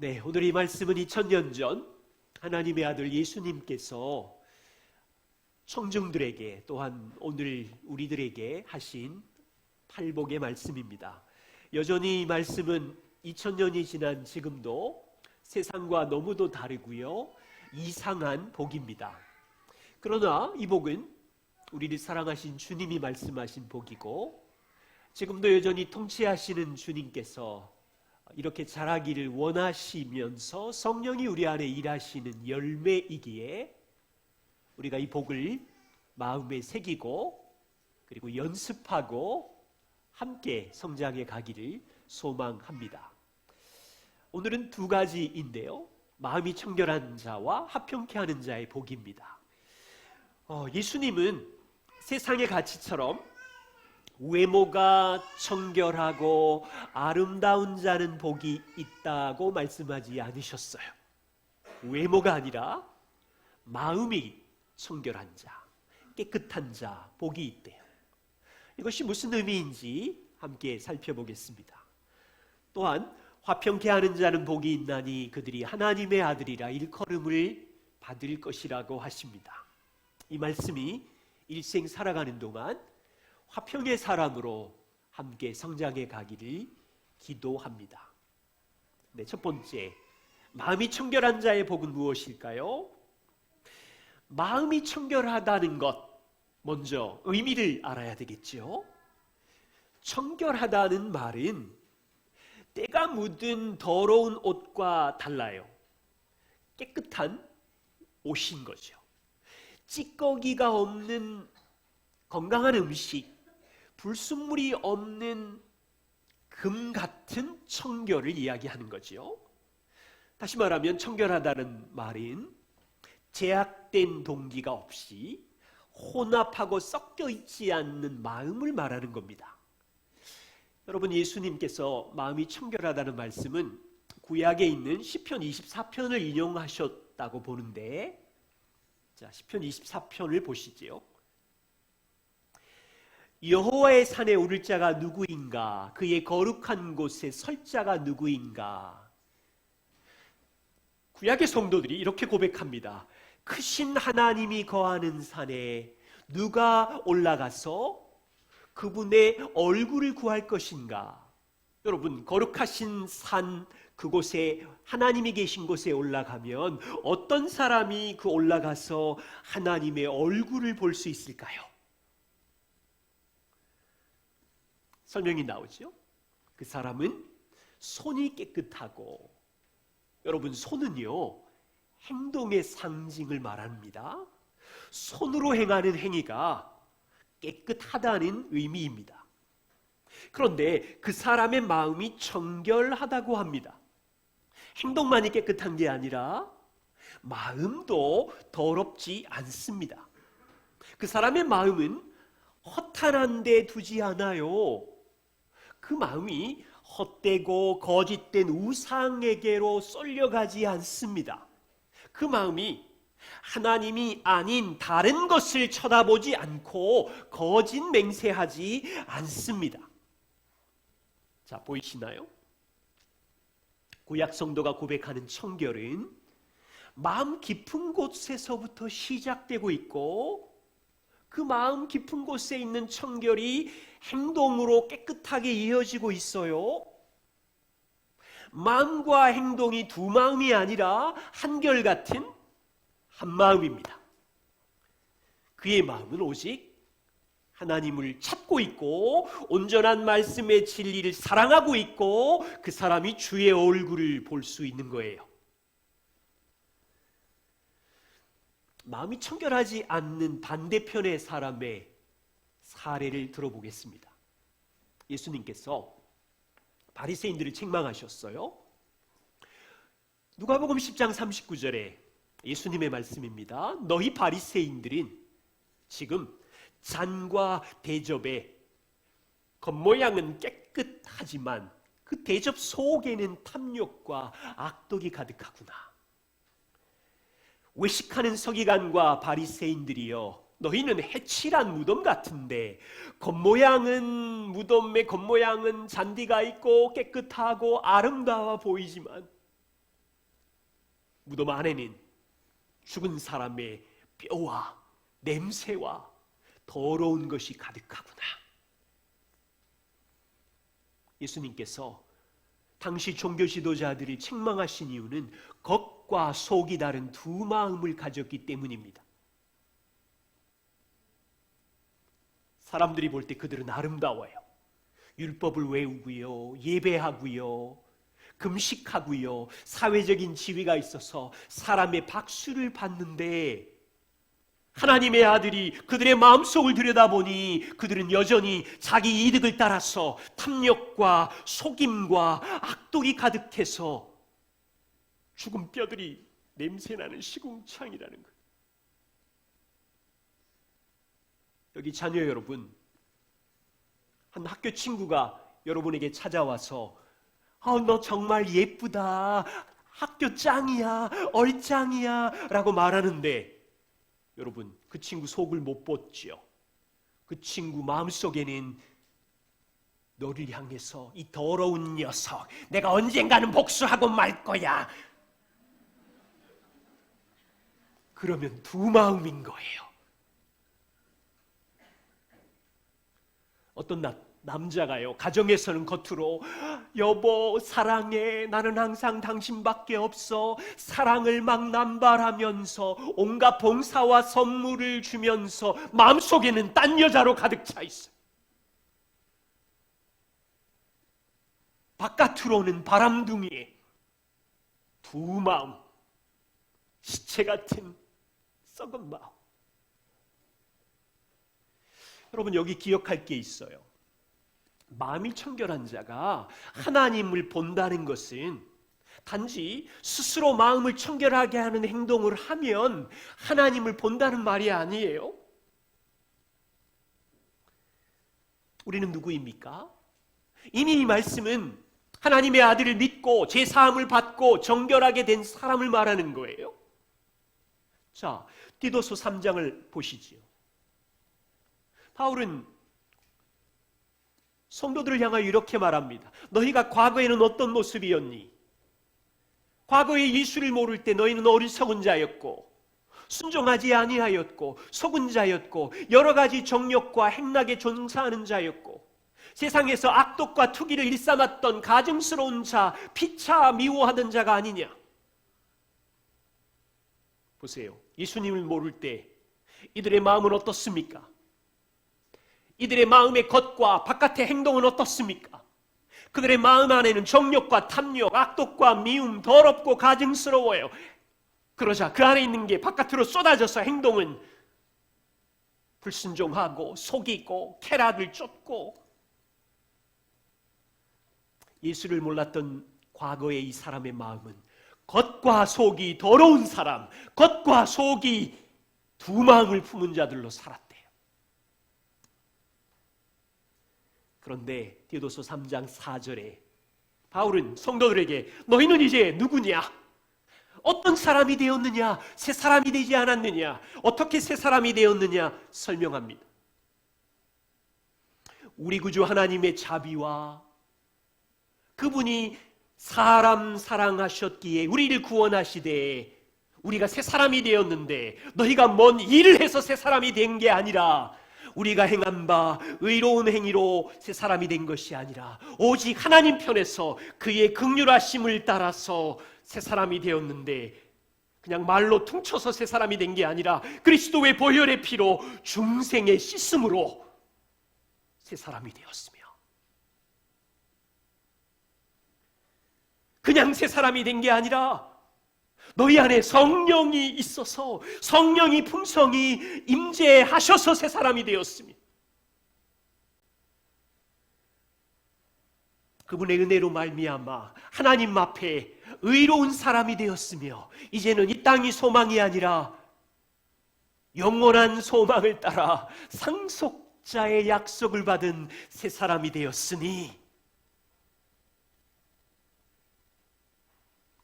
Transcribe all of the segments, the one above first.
네, 오늘 이 말씀은 2000년 전 하나님의 아들 예수님께서 청중들에게 또한 오늘 우리들에게 하신 팔복의 말씀입니다. 여전히 이 말씀은 2000년이 지난 지금도 세상과 너무도 다르고요, 이상한 복입니다. 그러나 이 복은 우리를 사랑하신 주님이 말씀하신 복이고, 지금도 여전히 통치하시는 주님께서 이렇게 자라기를 원하시면서 성령이 우리 안에 일하시는 열매이기에 우리가 이 복을 마음에 새기고 그리고 연습하고 함께 성장해 가기를 소망합니다. 오늘은 두 가지인데요, 마음이 청결한 자와 화평케 하는 자의 복입니다. 예수님은 세상의 가치처럼 외모가 청결하고 아름다운 자는 복이 있다고 말씀하지 않으셨어요. 외모가 아니라 마음이 청결한 자, 깨끗한 자, 복이 있대요. 이것이 무슨 의미인지 함께 살펴보겠습니다. 또한 화평케 하는 자는 복이 있나니 그들이 하나님의 아들이라 일컬음을 받을 것이라고 하십니다. 이 말씀이 일생 살아가는 동안 화평의 사람으로 함께 성장해 가기를 기도합니다. 네, 첫 번째, 마음이 청결한 자의 복은 무엇일까요? 마음이 청결하다는 것, 먼저 의미를 알아야 되겠죠. 청결하다는 말은 때가 묻은 더러운 옷과 달라요. 깨끗한 옷인 거죠. 찌꺼기가 없는 건강한 음식, 불순물이 없는 금 같은 청결을 이야기하는 거지요. 다시 말하면 청결하다는 말은 제약된 동기가 없이 혼합하고 섞여 있지 않는 마음을 말하는 겁니다. 여러분, 예수님께서 마음이 청결하다는 말씀은 구약에 있는 시편 24편을 인용하셨다고 보는데, 자, 시편 24편을 보시지요. 여호와의 산에 오를 자가 누구인가? 그의 거룩한 곳에 설 자가 누구인가? 구약의 성도들이 이렇게 고백합니다. 크신 하나님이 거하는 산에 누가 올라가서 그분의 얼굴을 구할 것인가? 여러분, 거룩하신 산, 그곳에 하나님이 계신 곳에 올라가면 어떤 사람이 그 올라가서 하나님의 얼굴을 볼 수 있을까요? 설명이 나오죠. 그 사람은 손이 깨끗하고, 여러분, 손은요 행동의 상징을 말합니다. 손으로 행하는 행위가 깨끗하다는 의미입니다. 그런데 그 사람의 마음이 청결하다고 합니다. 행동만이 깨끗한 게 아니라 마음도 더럽지 않습니다. 그 사람의 마음은 허탄한 데 두지 않아요. 그 마음이 헛되고 거짓된 우상에게로 쏠려가지 않습니다. 그 마음이 하나님이 아닌 다른 것을 쳐다보지 않고 거짓 맹세하지 않습니다. 자, 보이시나요? 구약 성도가 고백하는 청결은 마음 깊은 곳에서부터 시작되고 있고, 그 마음 깊은 곳에 있는 청결이 행동으로 깨끗하게 이어지고 있어요. 마음과 행동이 두 마음이 아니라 한결같은 한 마음입니다. 그의 마음은 오직 하나님을 찾고 있고 온전한 말씀의 진리를 사랑하고 있고, 그 사람이 주의 얼굴을 볼 수 있는 거예요. 마음이 청결하지 않는 반대편의 사람의 사례를 들어보겠습니다. 예수님께서 바리새인들을 책망하셨어요. 누가복음 10장 39절에 예수님의 말씀입니다. 너희 바리새인들은 지금 잔과 대접에 겉모양은 깨끗하지만 그 대접 속에는 탐욕과 악독이 가득하구나. 외식하는 서기관과 바리새인들이여, 너희는 해칠한 무덤 같은데 무덤의 겉모양은 잔디가 있고 깨끗하고 아름다워 보이지만 무덤 안에는 죽은 사람의 뼈와 냄새와 더러운 것이 가득하구나. 예수님께서 당시 종교 지도자들이 책망하신 이유는 겉과 속이 다른 두 마음을 가졌기 때문입니다. 사람들이 볼 때 그들은 아름다워요. 율법을 외우고요, 예배하고요, 금식하고요, 사회적인 지위가 있어서 사람의 박수를 받는데, 하나님의 아들이 그들의 마음속을 들여다보니 그들은 여전히 자기 이득을 따라서 탐욕과 속임과 악독이 가득해서 죽은 뼈들이 냄새나는 시궁창이라는 거예요. 여기 자녀 여러분, 한 학교 친구가 여러분에게 찾아와서 너 정말 예쁘다, 학교 짱이야, 얼짱이야 라고 말하는데, 여러분, 그 친구 속을 못 봤지요. 그 친구 마음속에는 너를 향해서 이 더러운 녀석, 내가 언젠가는 복수하고 말 거야, 그러면 두 마음인 거예요. 어떤 남자가요, 가정에서는 겉으로 여보 사랑해, 나는 항상 당신밖에 없어, 사랑을 막 남발하면서 온갖 봉사와 선물을 주면서 마음속에는 딴 여자로 가득 차 있어요. 바깥으로는 바람둥이에 두 마음, 시체 같은 썩은 마음. 여러분, 여기 기억할 게 있어요. 마음이 청결한 자가 하나님을 본다는 것은 단지 스스로 마음을 청결하게 하는 행동을 하면 하나님을 본다는 말이 아니에요. 우리는 누구입니까? 이미 이 말씀은 하나님의 아들을 믿고 제사함을 받고 정결하게 된 사람을 말하는 거예요. 자, 디도서 3장을 보시지요. 바울은 성도들을 향하여 이렇게 말합니다. 너희가 과거에는 어떤 모습이었니? 과거에 예수를 모를 때 너희는 어리석은 자였고 순종하지 아니하였고 속은 자였고 여러 가지 정욕과 행락에 종사하는 자였고 세상에서 악독과 투기를 일삼았던 가증스러운 자, 피차 미워하던 자가 아니냐? 보세요. 예수님을 모를 때 이들의 마음은 어떻습니까? 이들의 마음의 겉과 바깥의 행동은 어떻습니까? 그들의 마음 안에는 정욕과 탐욕, 악독과 미움, 더럽고 가증스러워요. 그러자 그 안에 있는 게 바깥으로 쏟아져서 행동은 불순종하고 속이고 쾌락을 쫓고. 예수를 몰랐던 과거의 이 사람의 마음은 겉과 속이 더러운 사람, 겉과 속이 두 마음을 품은 자들로 살았대요. 그런데 디도서 3장 4절에 바울은 성도들에게 너희는 이제 누구냐? 어떤 사람이 되었느냐? 새 사람이 되지 않았느냐? 어떻게 새 사람이 되었느냐? 설명합니다. 우리 구주 하나님의 자비와 그분이 사람 사랑하셨기에 우리를 구원하시되 우리가 새 사람이 되었는데 너희가 뭔 일을 해서 새 사람이 된 게 아니라 우리가 행한 바 의로운 행위로 새 사람이 된 것이 아니라 오직 하나님 편에서 그의 긍휼하심을 따라서 새 사람이 되었는데 그냥 말로 퉁쳐서 새 사람이 된 게 아니라 그리스도의 보혈의 피로 중생의 씻음으로 새 사람이 되었으며 그냥 새 사람이 된 게 아니라 너희 안에 성령이 있어서 성령이 풍성히 임재하셔서 새 사람이 되었습니다. 그분의 은혜로 말미암아 하나님 앞에 의로운 사람이 되었으며 이제는 이 땅이 소망이 아니라 영원한 소망을 따라 상속자의 약속을 받은 새 사람이 되었으니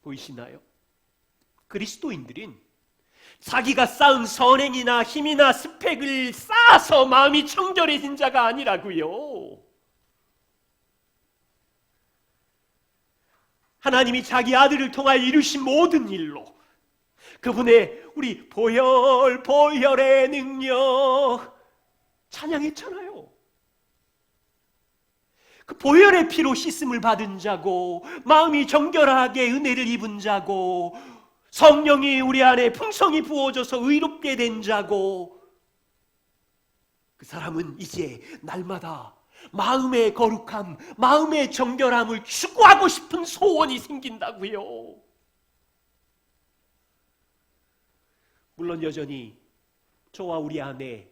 보이시나요? 그리스도인들은 자기가 쌓은 선행이나 힘이나 스펙을 쌓아서 마음이 청결해진 자가 아니라고요. 하나님이 자기 아들을 통하여 이루신 모든 일로 그분의 우리 보혈의 능력 찬양했잖아요. 그 보혈의 피로 씻음을 받은 자고, 마음이 정결하게 은혜를 입은 자고, 성령이 우리 안에 풍성히 부어져서 의롭게 된 자고, 그 사람은 이제 날마다 마음의 거룩함, 마음의 정결함을 추구하고 싶은 소원이 생긴다고요. 물론 여전히 저와 우리 안에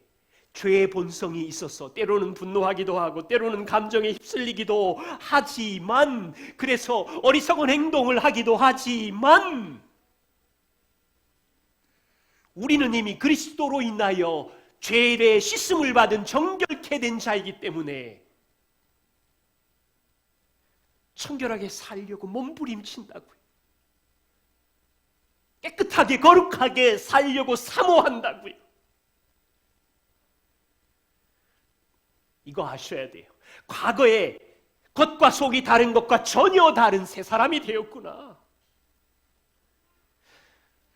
죄의 본성이 있어서 때로는 분노하기도 하고 때로는 감정에 휩쓸리기도 하지만, 그래서 어리석은 행동을 하기도 하지만, 우리는 이미 그리스도로 인하여 죄의 씻음을 받은 정결케 된 자이기 때문에 청결하게 살려고 몸부림친다고요. 깨끗하게 거룩하게 살려고 사모한다고요. 이거 아셔야 돼요. 과거에 겉과 속이 다른 것과 전혀 다른 새 사람이 되었구나.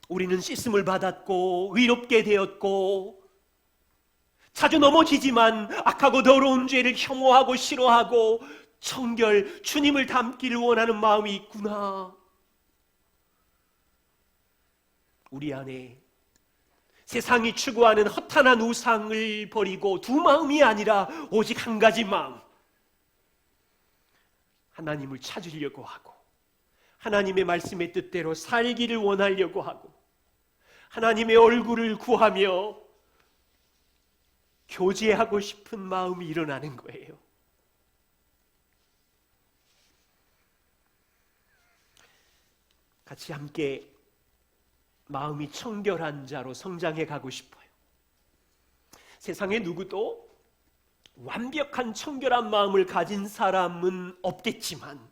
우리는 씻음을 받았고 의롭게 되었고, 자주 넘어지지만 악하고 더러운 죄를 혐오하고 싫어하고 청결, 주님을 닮기를 원하는 마음이 있구나. 우리 안에 세상이 추구하는 허탄한 우상을 버리고 두 마음이 아니라 오직 한 가지 마음, 하나님을 찾으려고 하고 하나님의 말씀의 뜻대로 살기를 원하려고 하고 하나님의 얼굴을 구하며 교제하고 싶은 마음이 일어나는 거예요. 같이 함께 마음이 청결한 자로 성장해 가고 싶어요. 세상에 누구도 완벽한 청결한 마음을 가진 사람은 없겠지만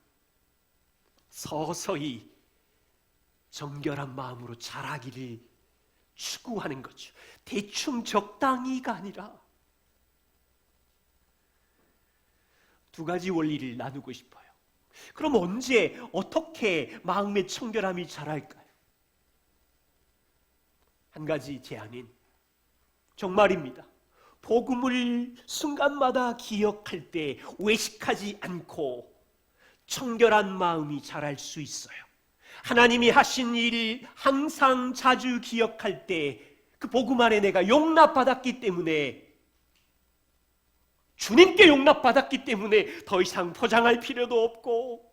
서서히 정결한 마음으로 자라기를 추구하는 거죠. 대충 적당히가 아니라 두 가지 원리를 나누고 싶어요. 그럼 언제 어떻게 마음의 청결함이 자랄까요? 한 가지 제안인, 정말입니다, 복음을 순간마다 기억할 때 외식하지 않고 청결한 마음이 자랄 수 있어요. 하나님이 하신 일 항상 자주 기억할 때 그 복음 안에 내가 용납받았기 때문에, 주님께 용납받았기 때문에 더 이상 포장할 필요도 없고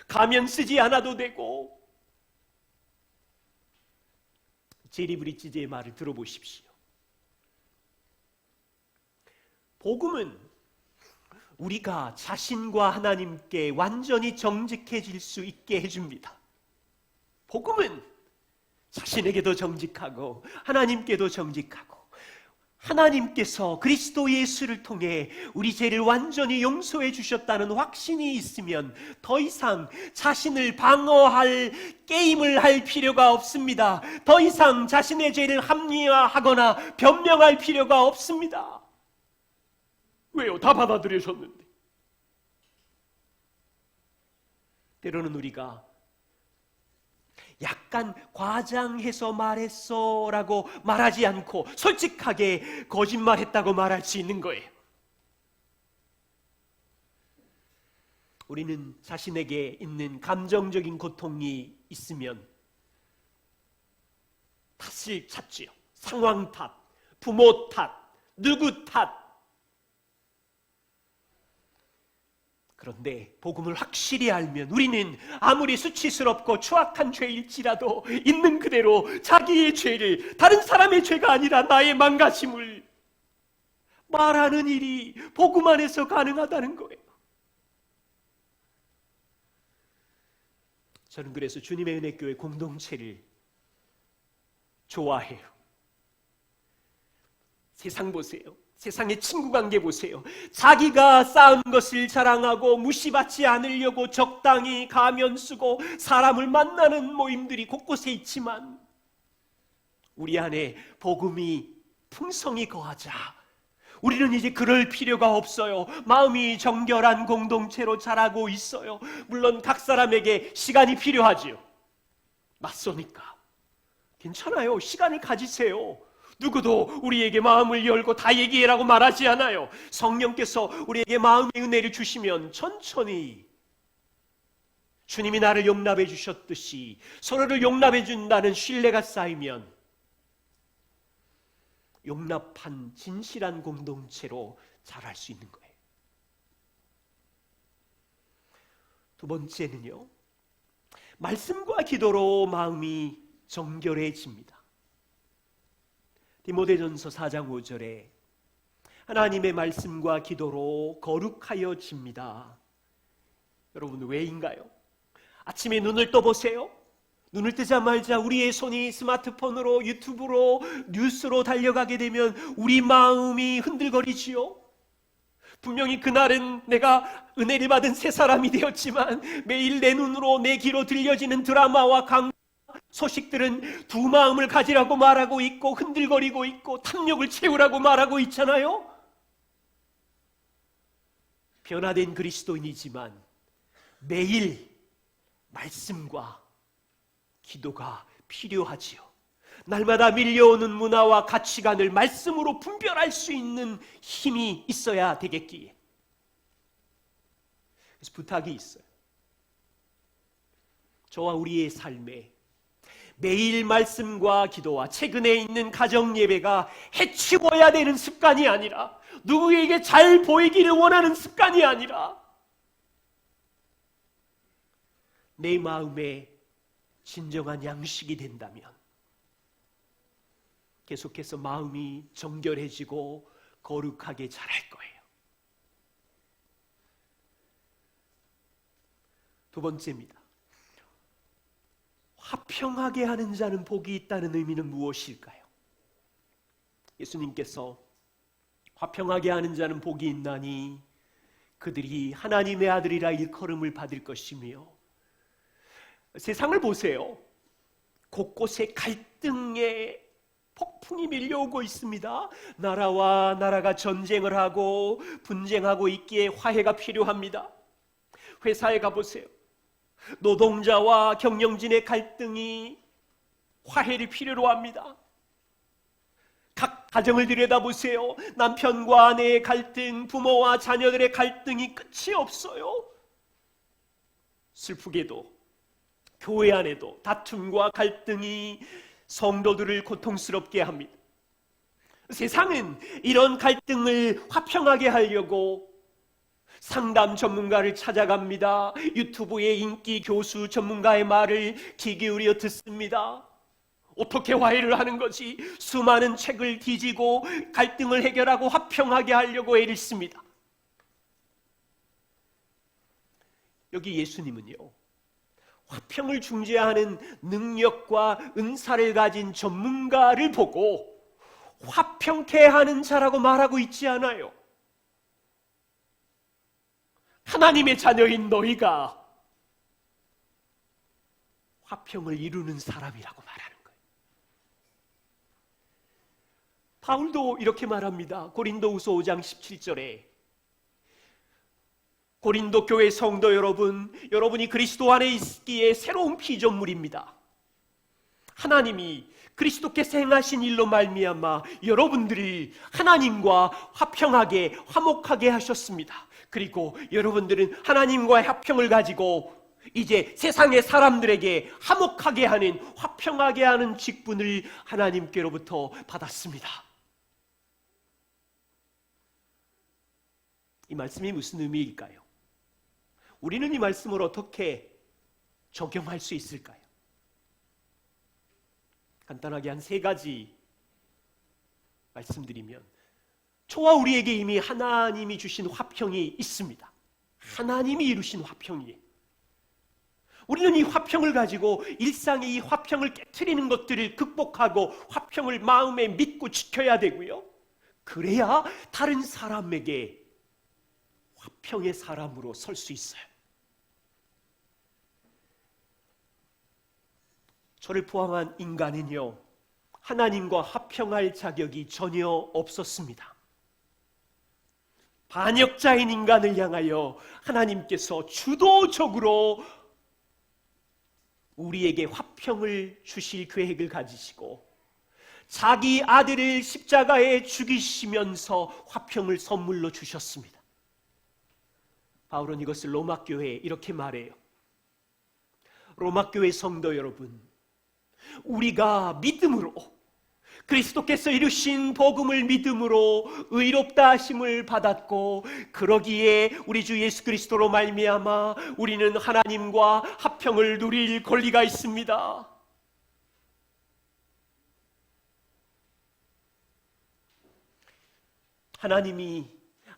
가면 쓰지 않아도 되고. 제리 브리치즈의 말을 들어보십시오. 복음은 우리가 자신과 하나님께 완전히 정직해질 수 있게 해줍니다. 복음은 자신에게도 정직하고 하나님께도 정직하고, 하나님께서 그리스도 예수를 통해 우리 죄를 완전히 용서해 주셨다는 확신이 있으면 더 이상 자신을 방어할 게임을 할 필요가 없습니다. 더 이상 자신의 죄를 합리화하거나 변명할 필요가 없습니다. 왜요? 다 받아들여졌는데. 때로는 우리가 약간 과장해서 말했어 라고 말하지 않고 솔직하게 거짓말했다고 말할 수 있는 거예요. 우리는 자신에게 있는 감정적인 고통이 있으면 탓을 찾지요. 상황 탓, 부모 탓, 누구 탓. 그런데 복음을 확실히 알면 우리는 아무리 수치스럽고 추악한 죄일지라도 있는 그대로 자기의 죄를, 다른 사람의 죄가 아니라 나의 망가짐을 말하는 일이 복음 안에서 가능하다는 거예요. 저는 그래서 주님의 은혜교회 공동체를 좋아해요. 세상 보세요. 세상의 친구관계 보세요. 자기가 쌓은 것을 자랑하고 무시받지 않으려고 적당히 가면 쓰고 사람을 만나는 모임들이 곳곳에 있지만, 우리 안에 복음이 풍성히 거하자 우리는 이제 그럴 필요가 없어요. 마음이 정결한 공동체로 자라고 있어요. 물론 각 사람에게 시간이 필요하지요. 맞서니까 괜찮아요. 시간을 가지세요. 누구도 우리에게 마음을 열고 다 얘기해라고 말하지 않아요. 성령께서 우리에게 마음의 은혜를 주시면 천천히 주님이 나를 용납해 주셨듯이 서로를 용납해 준다는 신뢰가 쌓이면 용납한 진실한 공동체로 자랄 수 있는 거예요. 두 번째는요, 말씀과 기도로 마음이 정결해집니다. 디모데전서 4장 5절에 하나님의 말씀과 기도로 거룩하여집니다. 여러분, 왜인가요? 아침에 눈을 떠보세요. 눈을 뜨자마자 우리의 손이 스마트폰으로, 유튜브로, 뉴스로 달려가게 되면 우리 마음이 흔들거리지요. 분명히 그날은 내가 은혜를 받은 새 사람이 되었지만 매일 내 눈으로, 내 귀로 들려지는 드라마와 강좌, 소식들은 두 마음을 가지라고 말하고 있고 흔들거리고 있고 탐욕을 채우라고 말하고 있잖아요. 변화된 그리스도인이지만 매일 말씀과 기도가 필요하지요. 날마다 밀려오는 문화와 가치관을 말씀으로 분별할 수 있는 힘이 있어야 되겠기에. 그래서 부탁이 있어요. 저와 우리의 삶에 매일 말씀과 기도와 최근에 있는 가정 예배가 해치워야 되는 습관이 아니라, 누구에게 잘 보이기를 원하는 습관이 아니라 내 마음에 진정한 양식이 된다면 계속해서 마음이 정결해지고 거룩하게 자랄 거예요. 두 번째입니다. 화평하게 하는 자는 복이 있다는 의미는 무엇일까요? 예수님께서 화평하게 하는 자는 복이 있나니 그들이 하나님의 아들이라 일컬음을 받을 것이며, 세상을 보세요. 곳곳에 갈등의 폭풍이 밀려오고 있습니다. 나라와 나라가 전쟁을 하고 분쟁하고 있기에 화해가 필요합니다. 회사에 가보세요. 노동자와 경영진의 갈등이 화해를 필요로 합니다. 각 가정을 들여다보세요. 남편과 아내의 갈등, 부모와 자녀들의 갈등이 끝이 없어요. 슬프게도 교회 안에도 다툼과 갈등이 성도들을 고통스럽게 합니다. 세상은 이런 갈등을 화평하게 하려고 상담 전문가를 찾아갑니다. 유튜브의 인기 교수 전문가의 말을 귀 기울여 듣습니다. 어떻게 화해를 하는 거지? 수많은 책을 뒤지고 갈등을 해결하고 화평하게 하려고 애를 씁니다. 여기 예수님은요, 화평을 중재하는 능력과 은사를 가진 전문가를 보고 화평케 하는 자라고 말하고 있지 않아요. 하나님의 자녀인 너희가 화평을 이루는 사람이라고 말하는 거예요. 바울도 이렇게 말합니다. 고린도후서 5장 17절에 고린도 교회 성도 여러분, 여러분이 그리스도 안에 있기에 새로운 피조물입니다. 하나님이 그리스도께서 행하신 일로 말미암아 여러분들이 하나님과 화평하게, 화목하게 하셨습니다. 그리고 여러분들은 하나님과의 화평을 가지고 이제 세상의 사람들에게 화목하게 하는, 화평하게 하는 직분을 하나님께로부터 받았습니다. 이 말씀이 무슨 의미일까요? 우리는 이 말씀을 어떻게 적용할 수 있을까요? 간단하게 한 3가지 말씀드리면, 저와 우리에게 이미 하나님이 주신 화평이 있습니다. 하나님이 이루신 화평이에요. 우리는 이 화평을 가지고 일상의 이 화평을 깨트리는 것들을 극복하고 화평을 마음에 믿고 지켜야 되고요. 그래야 다른 사람에게 화평의 사람으로 설 수 있어요. 저를 포함한 인간은요, 하나님과 화평할 자격이 전혀 없었습니다. 반역자인 인간을 향하여 하나님께서 주도적으로 우리에게 화평을 주실 계획을 가지시고 자기 아들을 십자가에 죽이시면서 화평을 선물로 주셨습니다. 바울은 이것을 로마 교회에 이렇게 말해요. 로마 교회 성도 여러분, 우리가 믿음으로 그리스도께서 이루신 복음을 믿음으로 의롭다 하심을 받았고 그러기에 우리 주 예수 그리스도로 말미암아 우리는 하나님과 화평을 누릴 권리가 있습니다. 하나님이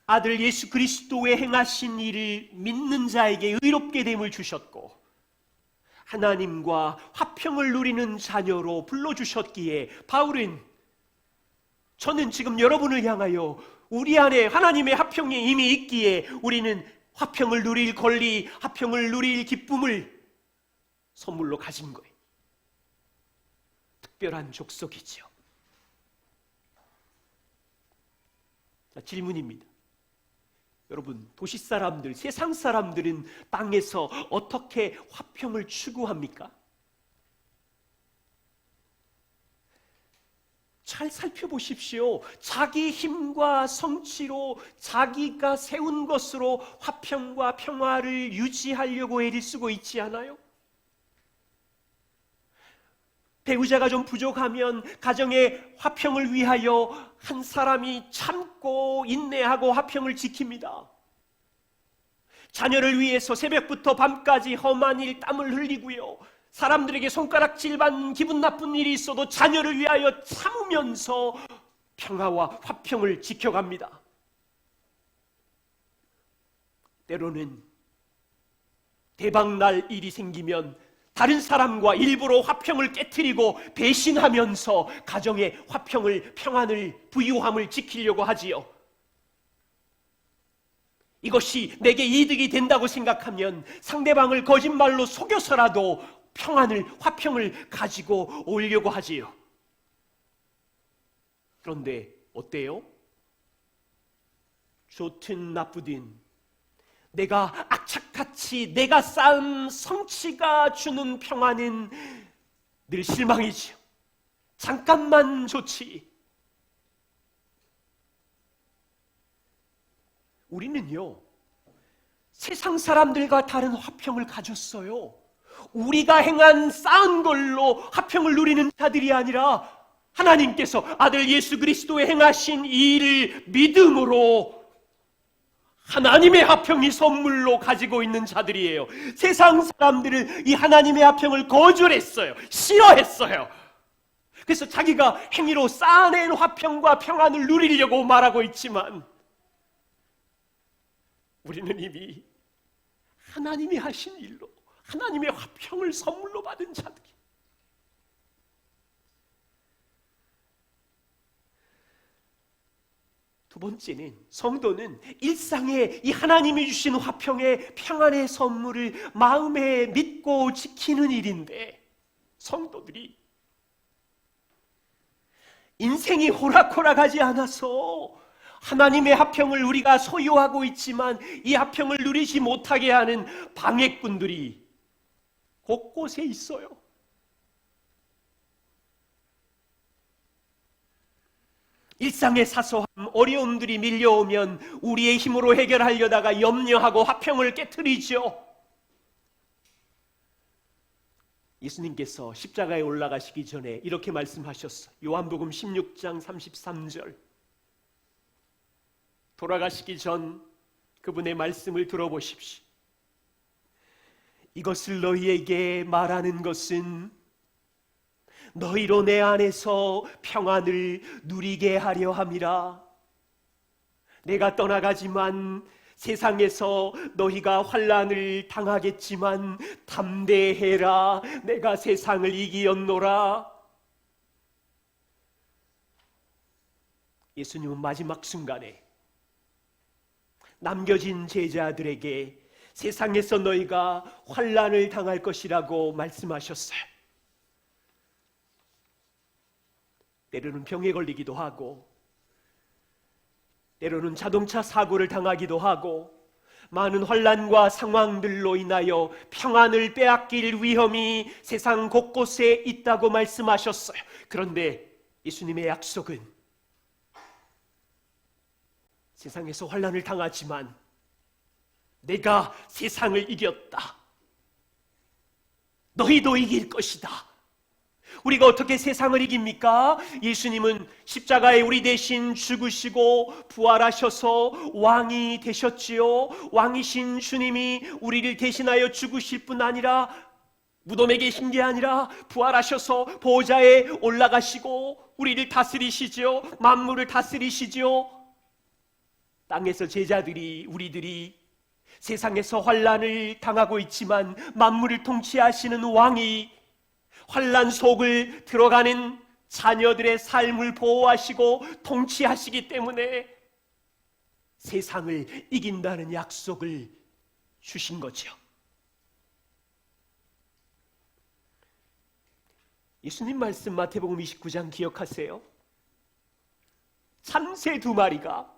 아들 예수 그리스도의 행하신 일을 믿는 자에게 의롭게 됨을 주셨고 하나님과 화평을 누리는 자녀로 불러주셨기에 바울은 저는 지금 여러분을 향하여 우리 안에 하나님의 화평이 이미 있기에 우리는 화평을 누릴 권리, 화평을 누릴 기쁨을 선물로 가진 거예요. 특별한 족속이죠. 자, 질문입니다. 여러분, 도시 사람들, 세상 사람들은 땅에서 어떻게 화평을 추구합니까? 잘 살펴보십시오. 자기 힘과 성취로 자기가 세운 것으로 화평과 평화를 유지하려고 애를 쓰고 있지 않아요? 배우자가 좀 부족하면 가정의 화평을 위하여 한 사람이 참고 인내하고 화평을 지킵니다. 자녀를 위해서 새벽부터 밤까지 험한 일 땀을 흘리고요. 사람들에게 손가락질 받는 기분 나쁜 일이 있어도 자녀를 위하여 참으면서 평화와 화평을 지켜갑니다. 때로는 대박날 일이 생기면 다른 사람과 일부러 화평을 깨트리고 배신하면서 가정의 화평을, 평안을, 부유함을 지키려고 하지요. 이것이 내게 이득이 된다고 생각하면 상대방을 거짓말로 속여서라도 평안을, 화평을 가지고 오려고 하지요. 그런데 어때요? 좋든 나쁘든 내가 악착같이 내가 쌓은 성취가 주는 평안은 늘 실망이지요. 잠깐만 좋지. 우리는요, 세상 사람들과 다른 화평을 가졌어요. 우리가 행한 쌓은 걸로 화평을 누리는 자들이 아니라 하나님께서 아들 예수 그리스도의 행하신 이 일을 믿음으로 하나님의 화평이 선물로 가지고 있는 자들이에요. 세상 사람들은 이 하나님의 화평을 거절했어요. 싫어했어요. 그래서 자기가 행위로 쌓아낸 화평과 평안을 누리려고 말하고 있지만 우리는 이미 하나님이 하신 일로 하나님의 화평을 선물로 받은 자들이. 두 번째는 성도는 일상에 이 하나님이 주신 화평의 평안의 선물을 마음에 믿고 지키는 일인데 성도들이 인생이 호락호락하지 않아서 하나님의 화평을 우리가 소유하고 있지만 이 화평을 누리지 못하게 하는 방해꾼들이 곳곳에 있어요. 일상의 사소한 어려움들이 밀려오면 우리의 힘으로 해결하려다가 염려하고 화평을 깨트리죠. 예수님께서 십자가에 올라가시기 전에 이렇게 말씀하셨어요. 요한복음 16장 33절. 돌아가시기 전 그분의 말씀을 들어보십시오. 이것을 너희에게 말하는 것은 너희로 내 안에서 평안을 누리게 하려 함이라. 내가 떠나가지만 세상에서 너희가 환난을 당하겠지만 담대해라. 내가 세상을 이기었노라. 예수님은 마지막 순간에 남겨진 제자들에게 세상에서 너희가 환난을 당할 것이라고 말씀하셨어요. 때로는 병에 걸리기도 하고 때로는 자동차 사고를 당하기도 하고 많은 환난과 상황들로 인하여 평안을 빼앗길 위험이 세상 곳곳에 있다고 말씀하셨어요. 그런데 예수님의 약속은 세상에서 환난을 당하지만 내가 세상을 이겼다. 너희도 이길 것이다. 우리가 어떻게 세상을 이깁니까? 예수님은 십자가에 우리 대신 죽으시고 부활하셔서 왕이 되셨지요. 왕이신 주님이 우리를 대신하여 죽으실 뿐 아니라 무덤에 계신 게 아니라 부활하셔서 보좌에 올라가시고 우리를 다스리시지요. 만물을 다스리시지요. 땅에서 우리들이 세상에서 환난을 당하고 있지만 만물을 통치하시는 왕이 환난 속을 들어가는 자녀들의 삶을 보호하시고 통치하시기 때문에 세상을 이긴다는 약속을 주신 거죠. 예수님 말씀 마태복음 29장 기억하세요? 참새 2마리가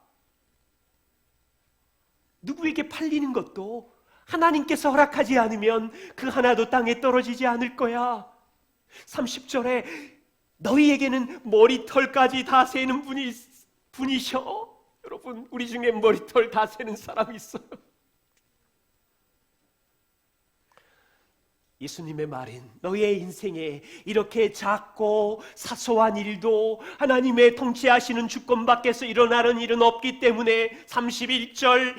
누구에게 팔리는 것도 하나님께서 허락하지 않으면 그 하나도 땅에 떨어지지 않을 거야. 30절에 너희에게는 머리털까지 다 세는 분이셔. 여러분, 우리 중에 머리털 다 세는 사람이 있어요. 예수님의 말은 너희의 인생에 이렇게 작고 사소한 일도 하나님의 통치하시는 주권 밖에서 일어나는 일은 없기 때문에 31절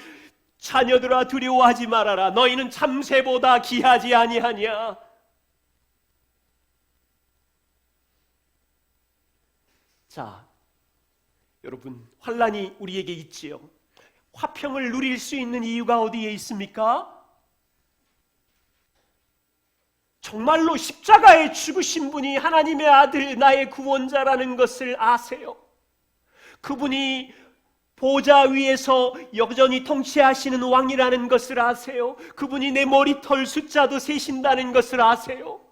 자녀들아 두려워하지 말아라. 너희는 참새보다 귀하지 아니하냐. 자, 여러분, 환난이 우리에게 있지요. 화평을 누릴 수 있는 이유가 어디에 있습니까? 정말로 십자가에 죽으신 분이 하나님의 아들, 나의 구원자라는 것을 아세요? 그분이 보좌 위에서 여전히 통치하시는 왕이라는 것을 아세요? 그분이 내 머리털 숫자도 세신다는 것을 아세요?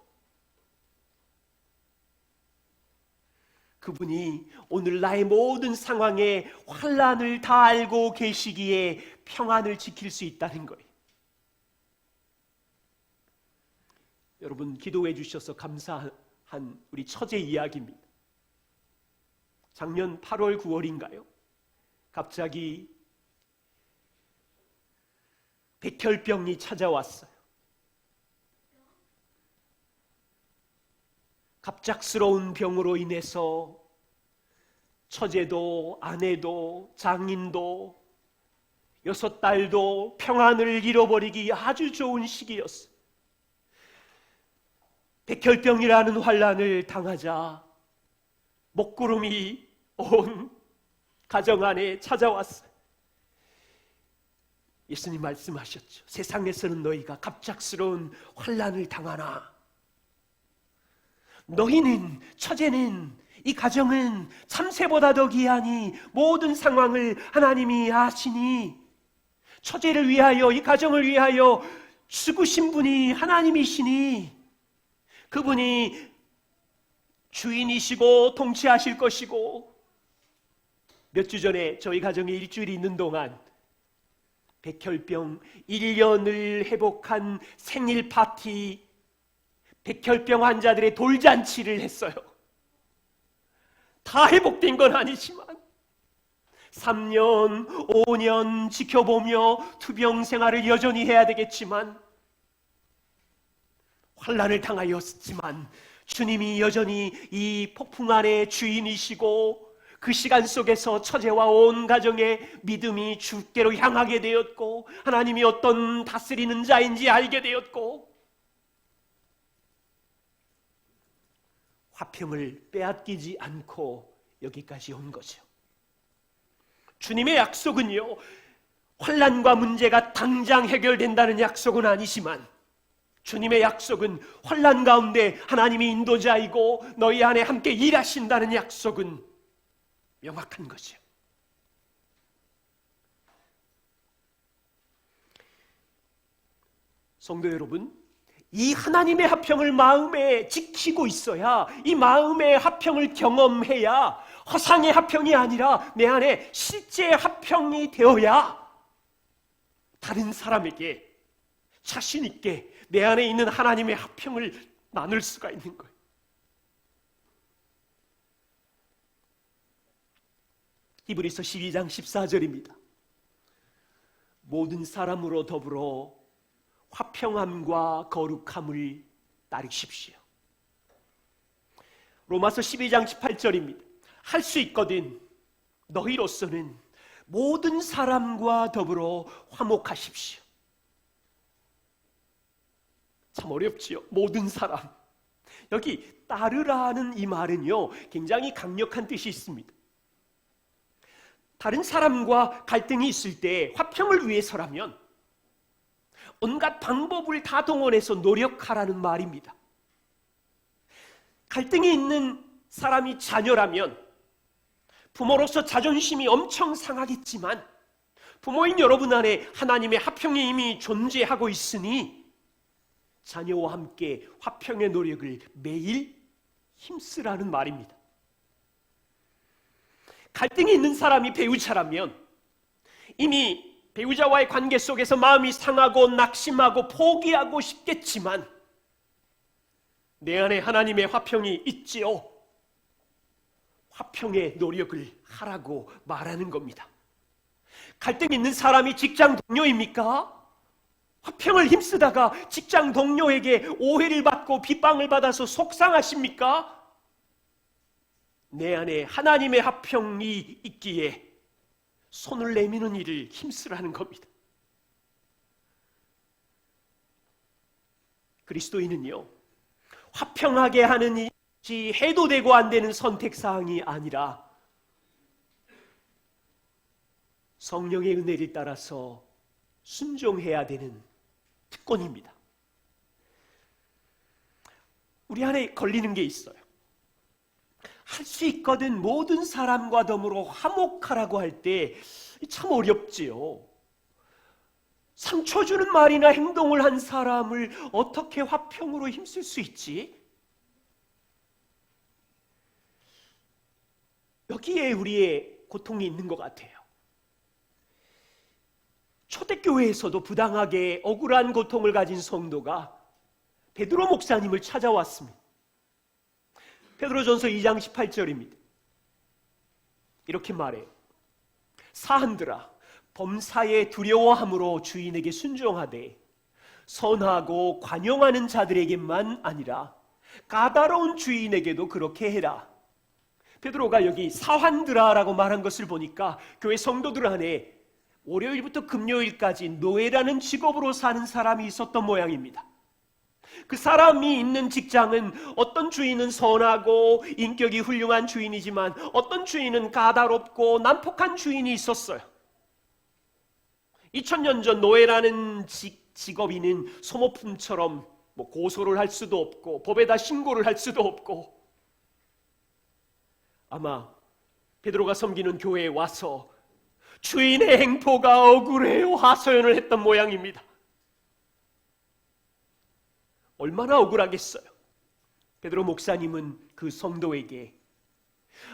그분이 오늘 나의 모든 상황에 환난을 다 알고 계시기에 평안을 지킬 수 있다는 거예요. 여러분, 기도해 주셔서 감사한 우리 처제 이야기입니다. 작년 8월 9월인가요? 갑자기 백혈병이 찾아왔어요. 갑작스러운 병으로 인해서 처제도 아내도 장인도 6달도 평안을 잃어버리기 아주 좋은 시기였어요. 백혈병이라는 환난을 당하자 먹구름이 온 가정 안에 찾아왔어요. 예수님 말씀하셨죠. 세상에서는 너희가 갑작스러운 환난을 당하나 너희는, 처제는, 이 가정은 참새보다 더 귀하니 모든 상황을 하나님이 아시니 처제를 위하여, 이 가정을 위하여 죽으신 분이 하나님이시니 그분이 주인이시고 통치하실 것이고, 몇 주 전에 저희 가정에 일주일이 있는 동안 백혈병 1년을 회복한 생일 파티, 백혈병 환자들의 돌잔치를 했어요. 다 회복된 건 아니지만 3년, 5년 지켜보며 투병 생활을 여전히 해야 되겠지만, 환난을 당하였지만 주님이 여전히 이 폭풍 안의 주인이시고, 그 시간 속에서 처제와 온 가정의 믿음이 주께로 향하게 되었고, 하나님이 어떤 다스리는 자인지 알게 되었고, 화평을 빼앗기지 않고 여기까지 온 거죠. 주님의 약속은요, 환난과 문제가 당장 해결된다는 약속은 아니지만 주님의 약속은 환난 가운데 하나님이 인도자이고 너희 안에 함께 일하신다는 약속은 명확한 거죠. 성도 여러분, 이 하나님의 화평을 마음에 지키고 있어야, 이 마음의 화평을 경험해야, 허상의 화평이 아니라 내 안에 실제의 화평이 되어야 다른 사람에게 자신 있게 내 안에 있는 하나님의 화평을 나눌 수가 있는 거예요. 히브리서 12장 14절입니다. 모든 사람으로 더불어 화평함과 거룩함을 따르십시오. 로마서 12장 18절입니다. 할 수 있거든 너희로서는 모든 사람과 더불어 화목하십시오. 참 어렵지요. 모든 사람. 여기 따르라는 이 말은요, 굉장히 강력한 뜻이 있습니다. 다른 사람과 갈등이 있을 때 화평을 위해서라면 온갖 방법을 다 동원해서 노력하라는 말입니다. 갈등이 있는 사람이 자녀라면 부모로서 자존심이 엄청 상하겠지만 부모인 여러분 안에 하나님의 화평이 이미 존재하고 있으니 자녀와 함께 화평의 노력을 매일 힘쓰라는 말입니다. 갈등이 있는 사람이 배우자라면 이미 배우자와의 관계 속에서 마음이 상하고 낙심하고 포기하고 싶겠지만 내 안에 하나님의 화평이 있지요. 화평의 노력을 하라고 말하는 겁니다. 갈등 있는 사람이 직장 동료입니까? 화평을 힘쓰다가 직장 동료에게 오해를 받고 비방을 받아서 속상하십니까? 내 안에 하나님의 화평이 있기에 손을 내미는 일을 힘쓰라는 겁니다. 그리스도인은요, 화평하게 하는 일이 해도 되고 안 되는 선택사항이 아니라 성령의 은혜를 따라서 순종해야 되는 특권입니다. 우리 안에 걸리는 게 있어요. 할 수 있거든 모든 사람과 더불어 화목하라고 할 때 참 어렵지요. 상처 주는 말이나 행동을 한 사람을 어떻게 화평으로 힘쓸 수 있지? 여기에 우리의 고통이 있는 것 같아요. 초대교회에서도 부당하게 억울한 고통을 가진 성도가 베드로 목사님을 찾아왔습니다. 베드로전서 2장 18절입니다. 이렇게 말해요. 사한들아, 범사에 두려워함으로 주인에게 순종하되 선하고 관용하는 자들에게만 아니라 까다로운 주인에게도 그렇게 해라. 베드로가 여기 사환들아라고 말한 것을 보니까 교회 성도들 안에 월요일부터 금요일까지 노예라는 직업으로 사는 사람이 있었던 모양입니다. 그 사람이 있는 직장은 어떤 주인은 선하고 인격이 훌륭한 주인이지만 어떤 주인은 까다롭고 난폭한 주인이 있었어요. 2000년 전 노예라는 직업인은 소모품처럼 고소를 할 수도 없고 법에다 신고를 할 수도 없고 아마 베드로가 섬기는 교회에 와서 주인의 행포가 억울해요 하소연을 했던 모양입니다. 얼마나 억울하겠어요. 베드로 목사님은 그 성도에게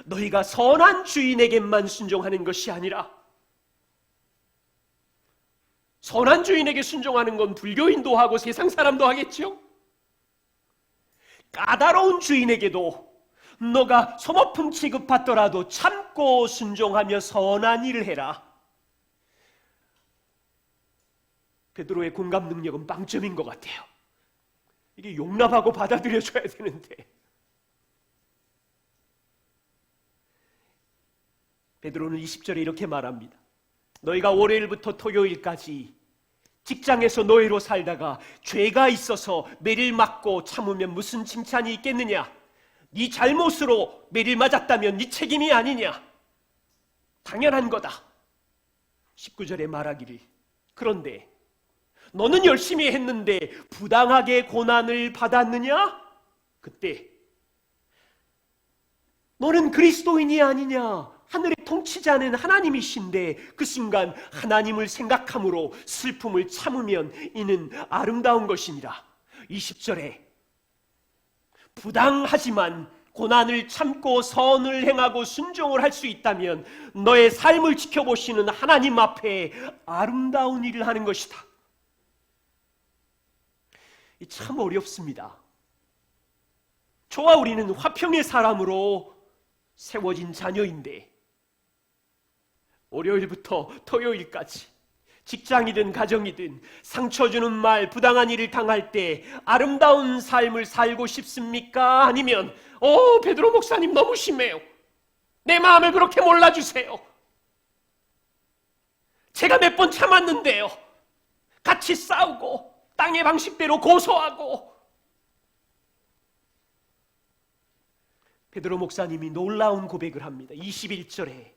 너희가 선한 주인에게만 순종하는 것이 아니라 선한 주인에게 순종하는 건 불교인도 하고 세상 사람도 하겠죠. 까다로운 주인에게도 너가 소모품 취급받더라도 참고 순종하며 선한 일을 해라. 베드로의 공감 능력은 빵점인 것 같아요. 이게 용납하고 받아들여줘야 되는데 베드로는 20절에 이렇게 말합니다. 너희가 월요일부터 토요일까지 직장에서 노예로 살다가 죄가 있어서 매를 맞고 참으면 무슨 칭찬이 있겠느냐? 네 잘못으로 매를 맞았다면 네 책임이 아니냐? 당연한 거다. 19절에 말하기를 그런데 너는 열심히 했는데 부당하게 고난을 받았느냐? 그때 너는 그리스도인이 아니냐? 하늘의 통치자는 하나님이신데 그 순간 하나님을 생각함으로 슬픔을 참으면 이는 아름다운 것이니라. 20절에 부당하지만 고난을 참고 선을 행하고 순종을 할 수 있다면 너의 삶을 지켜보시는 하나님 앞에 아름다운 일을 하는 것이다. 참 어렵습니다. 저와 우리는 화평의 사람으로 세워진 자녀인데 월요일부터 토요일까지 직장이든 가정이든 상처 주는 말, 부당한 일을 당할 때 아름다운 삶을 살고 싶습니까? 아니면 베드로 목사님 너무 심해요. 내 마음을 그렇게 몰라주세요. 제가 몇 번 참았는데요. 같이 싸우고 땅의 방식대로 고소하고. 베드로 목사님이 놀라운 고백을 합니다. 21절에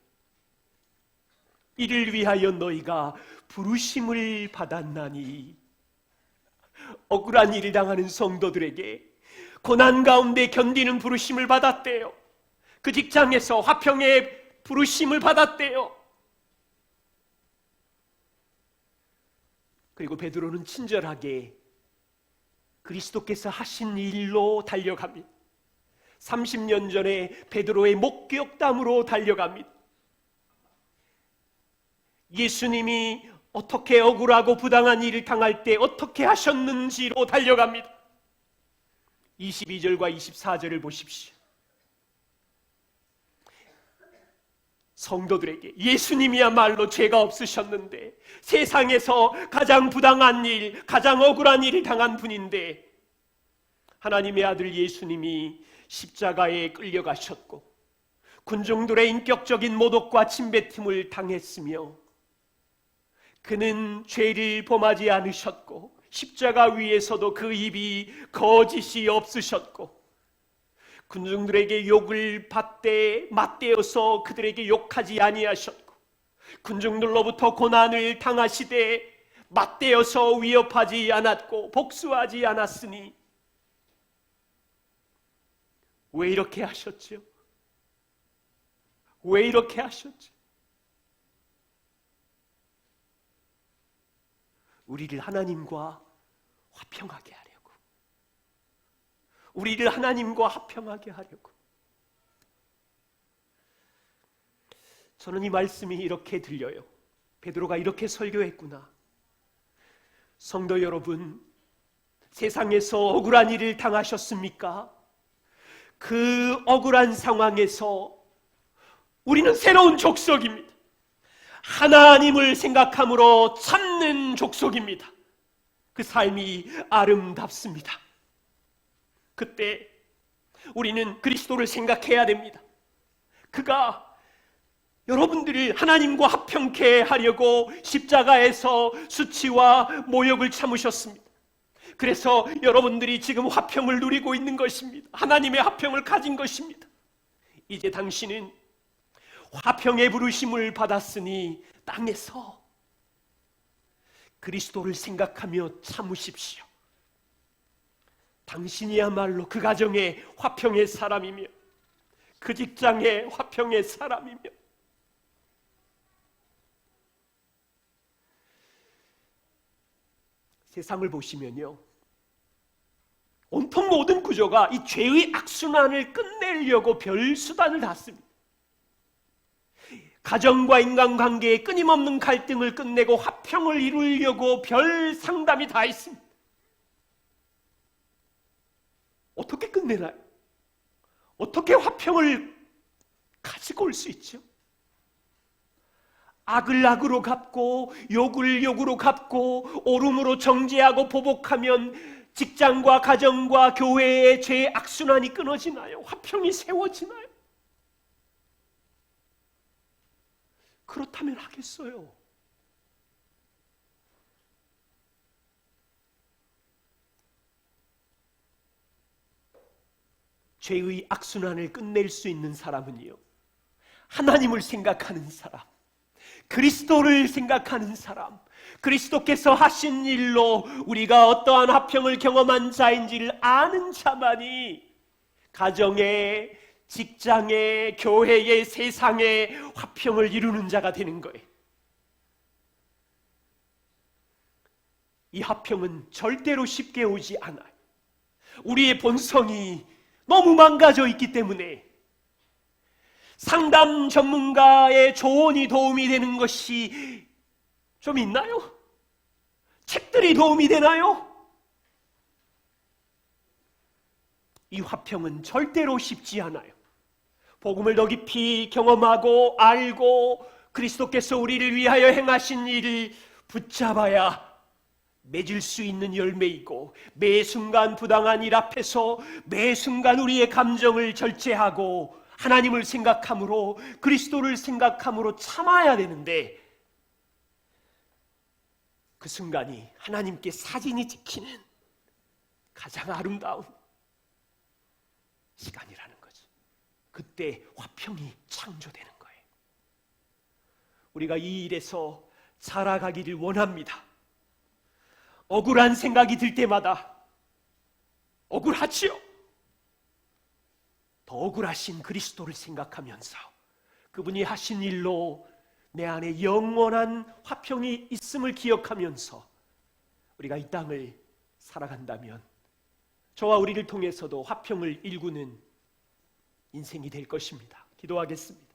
이를 위하여 너희가 부르심을 받았나니. 억울한 일을 당하는 성도들에게 고난 가운데 견디는 부르심을 받았대요. 그 직장에서 화평의 부르심을 받았대요. 그리고 베드로는 친절하게 그리스도께서 하신 일로 달려갑니다. 30년 전에 베드로의 목격담으로 달려갑니다. 예수님이 어떻게 억울하고 부당한 일을 당할 때 어떻게 하셨는지로 달려갑니다. 22절과 24절을 보십시오. 성도들에게 예수님이야말로 죄가 없으셨는데 세상에서 가장 부당한 일, 가장 억울한 일을 당한 분인데 하나님의 아들 예수님이 십자가에 끌려가셨고 군중들의 인격적인 모독과 침뱉음을 당했으며 그는 죄를 범하지 않으셨고 십자가 위에서도 그 입이 거짓이 없으셨고 군중들에게 욕을 받되 맞대어서 그들에게 욕하지 아니하셨고 군중들로부터 고난을 당하시되 맞대어서 위협하지 않았고 복수하지 않았으니 왜 이렇게 하셨죠? 왜 이렇게 하셨죠? 우리를 하나님과 화평하게 하려고, 우리를 하나님과 화평하게 하려고. 저는 이 말씀이 이렇게 들려요. 베드로가 이렇게 설교했구나. 성도 여러분, 세상에서 억울한 일을 당하셨습니까? 그 억울한 상황에서 우리는 새로운 족속입니다. 하나님을 생각함으로 참는 족속입니다. 그 삶이 아름답습니다. 그때 우리는 그리스도를 생각해야 됩니다. 그가 여러분들을 하나님과 화평케 하려고 십자가에서 수치와 모욕을 참으셨습니다. 그래서 여러분들이 지금 화평을 누리고 있는 것입니다. 하나님의 화평을 가진 것입니다. 이제 당신은 화평의 부르심을 받았으니 땅에서 그리스도를 생각하며 참으십시오. 당신이야말로 그 가정의 화평의 사람이며 그 직장의 화평의 사람이며 세상을 보시면요, 온통 모든 구조가 이 죄의 악순환을 끝내려고 별 수단을 다 씁니다. 가정과 인간관계의 끊임없는 갈등을 끝내고 화평을 이루려고 별 상담이 다 있습니다. 어떻게 끝내나요? 어떻게 화평을 가지고 올 수 있죠? 악을 악으로 갚고 욕을 욕으로 갚고 옳음으로 정죄하고 보복하면 직장과 가정과 교회의 죄의 악순환이 끊어지나요? 화평이 세워지나요? 그렇다면 하겠어요. 죄의 악순환을 끝낼 수 있는 사람은요, 하나님을 생각하는 사람, 그리스도를 생각하는 사람, 그리스도께서 하신 일로 우리가 어떠한 화평을 경험한 자인지를 아는 자만이 가정의, 직장의, 교회의, 세상의 화평을 이루는 자가 되는 거예요. 이 화평은 절대로 쉽게 오지 않아요. 우리의 본성이 너무 망가져 있기 때문에 상담 전문가의 조언이 도움이 되는 것이 좀 있나요? 책들이 도움이 되나요? 이 화평은 절대로 쉽지 않아요. 복음을 더 깊이 경험하고 알고 그리스도께서 우리를 위하여 행하신 일을 붙잡아야 맺을 수 있는 열매이고, 매 순간 부당한 일 앞에서 매 순간 우리의 감정을 절제하고 하나님을 생각함으로, 그리스도를 생각함으로 참아야 되는데, 그 순간이 하나님께 사진이 찍히는 가장 아름다운 시간이라는 거지. 그때 화평이 창조되는 거예요. 우리가 이 일에서 살아가기를 원합니다. 억울한 생각이 들 때마다 억울하지요. 더 억울하신 그리스도를 생각하면서 그분이 하신 일로 내 안에 영원한 화평이 있음을 기억하면서 우리가 이 땅을 살아간다면 저와 우리를 통해서도 화평을 일구는 인생이 될 것입니다. 기도하겠습니다.